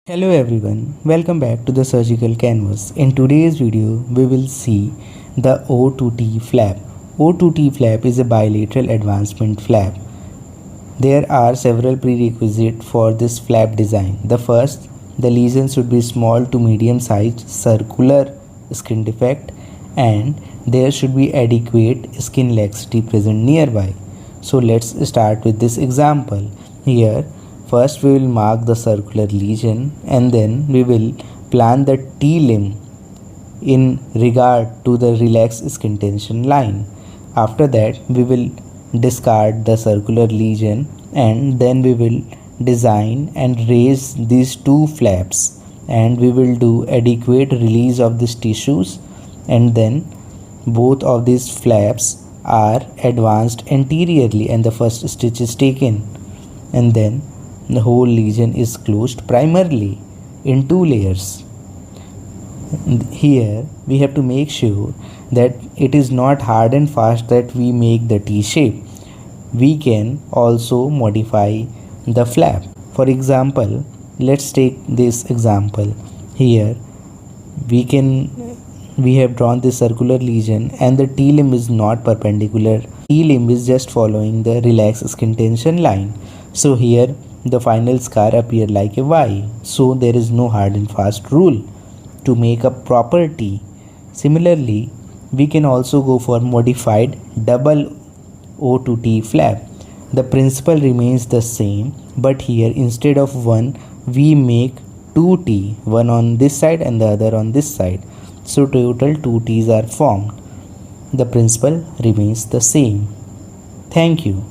Hello everyone, welcome back to the surgical canvas. In today's video, we will see the O2T flap. O2T flap is a bilateral advancement flap. There are several prerequisites for this flap design. The first, the lesion should be small to medium sized circular skin defect and there should be adequate skin laxity present nearby. So let's start with this example. Here first we will mark the circular lesion and then we will plan the T-limb in regard to the relaxed skin tension line. After that we will discard the circular lesion and then we will design and raise these two flaps and we will do adequate release of these tissues and then both of these flaps are advanced anteriorly and the first stitch is taken and then the whole lesion is closed primarily in two layers. Here we have to make sure that it is not hard and fast that we make the T shape. We can also modify the flap. For example, let's take this example. Here we have drawn this circular lesion and the T-limb is not perpendicular. T-limb is just following the relaxed skin tension line. So here the final scar appear like a Y. So there is no hard and fast rule to make a proper T. Similarly, we can also go for modified double O2T flap. The principle remains the same, but here instead of one we make 2T, one on this side and the other on this side. So total 2 T's are formed. The principle remains the same. Thank you.